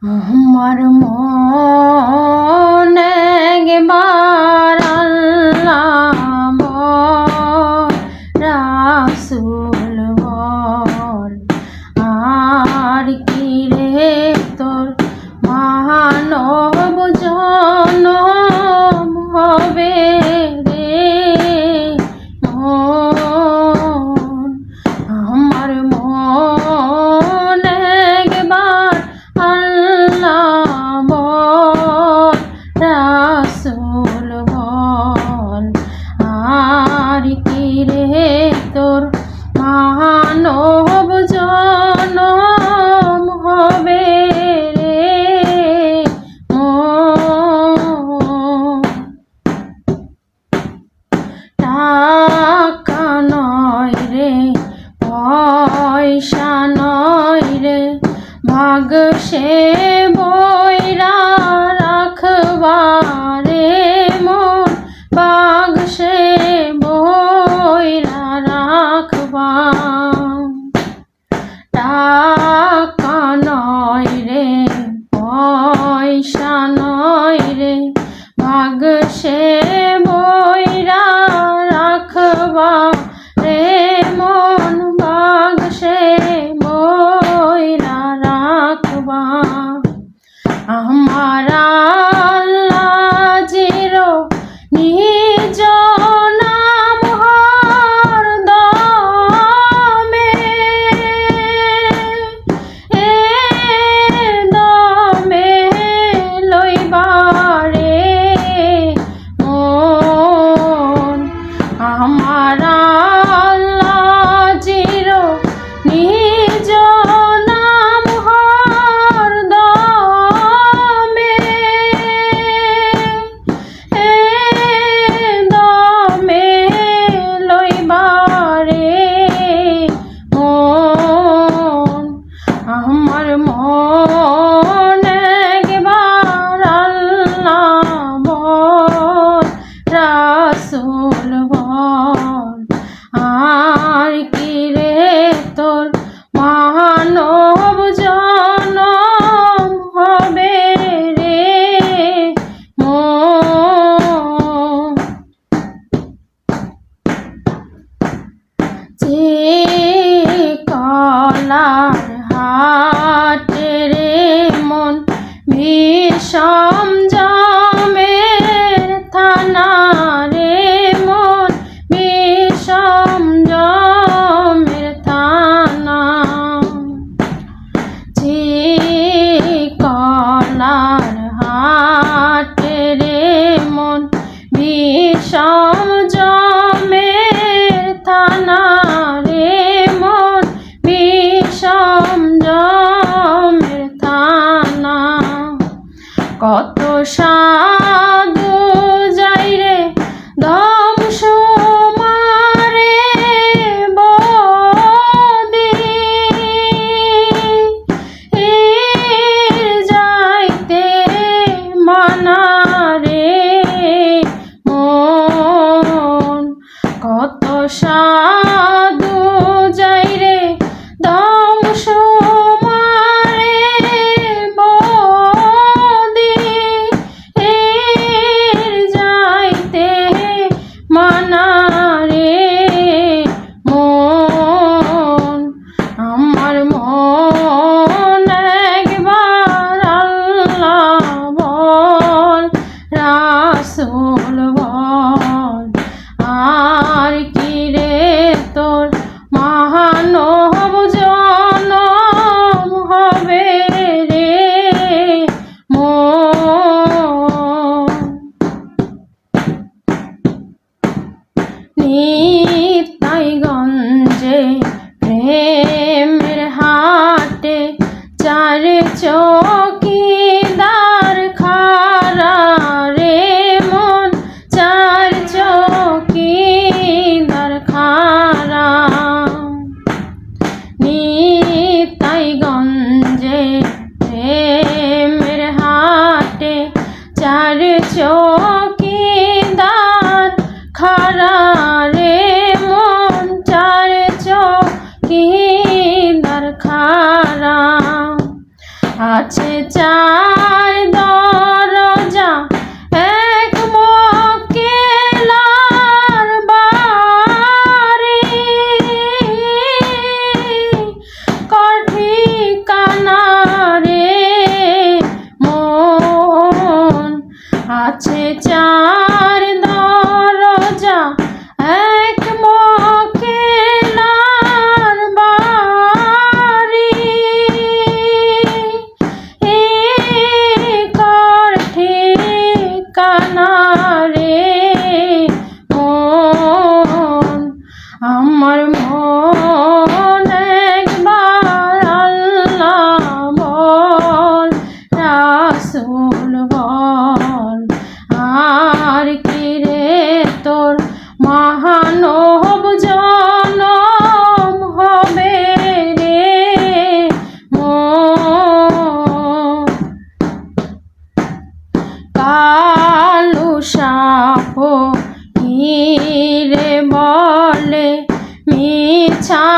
আমার মন একবার আল্লাহ রাসূল বল, আর কি রে তোর মানব জনম হবে রে মন। আমার মন একবার আল্লাহ বল রাসূল বল, আর কি রে তোর মানব জনম হবে রে মন। টাকা নয় রে পয়সা নয় রে, ভাগ সে বইরা রাখবারে মন, ভাগ সে বইরা রাখবা। টাকা নয় রে পয়সা নয় রে, ভাগ সে বইরা রাখবা রে মন, ভাগ সে বইরা রাখবা। আমার আল্লাহ জিরো নিজ নাম হরদমে, এ দমে লইবারে মন। আমার আল্লাহ জিরো নিজ নাম হরদমে, এ দমে লইবারে মন। আমার মন একবার আল্লাহ বল রাসূল বল, আর কি রে তোর মানব জনম হবে রে মন। যে কলার হাটে রে মন, বিষম জমের থানা রে মন, বিষম জমের থানা। যে কলার হাটে রে মন, বিষম জমের থানা রে মন, বিষম জমের থানা। কত সাধু যাই রে ধ্বংস মারে বদি, যাইতে মানা রে মন। কত সাধু যাই রে ধ্বংস মারে বদি, যাইতে মানা রে মন। আমার মন একবার আল্লাহ বল রাসূল বল, আর কি রে তোর মানব জনম হবে রে মন। নিতাইগঞ্জে প্রেমের হাটে চার চৌকিদার খারা রে মন, চার চৌকিদার খারা। নিতাইগঞ্জে প্রেমের হাটে চার চৌকিদার খারা রে মন, চার চৌকিদার খারা। আছে চার দরজা এক মক্কেলার বাড়ি, কর ঠিকানা রে মন। আছে চার দরজা এক মক্কেলার বাড়ি, কর ঠিকানা রে মন। আমার মন একবার আল্লাহ বল, রাসূল বল, আর কি রে তোর মহানব জনম হবে রে মন। কালু সাপ হিরে বলে মিছা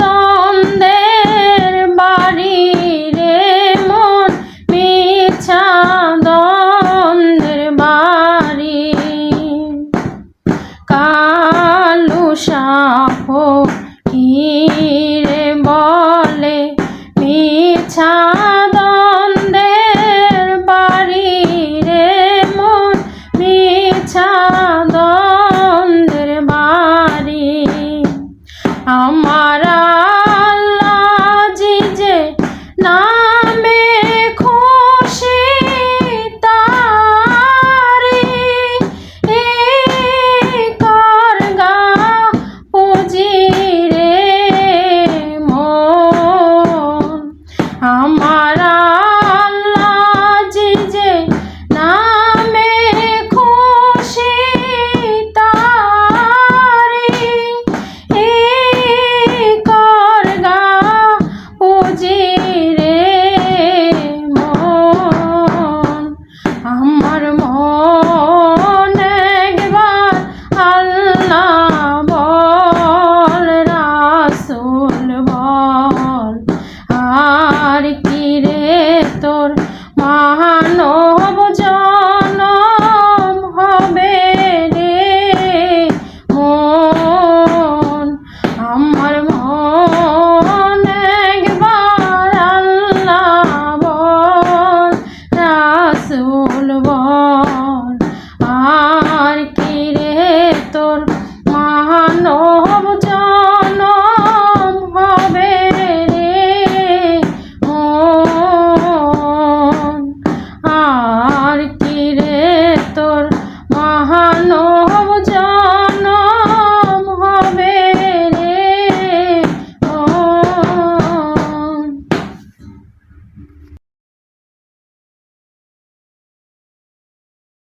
দ্বন্দ্বের বাড়ি রে মন, মিছা দ্বন্দ্বের বাড়ি। কালু সাপ হিরে বলে মিছা দ্বন্দ্বের বাড়ি রে মন, মিছা দ্বন্দ্বের বাড়ি। আমার আল্লাহ যে নামে খুশি তারি, করগা পুজি রে মন। আমার আল্লাহ যে নামে খুশি তারি, করগা পুজি রে মন। আমার মন একবার আল্লাহ বল, রাসূল বল,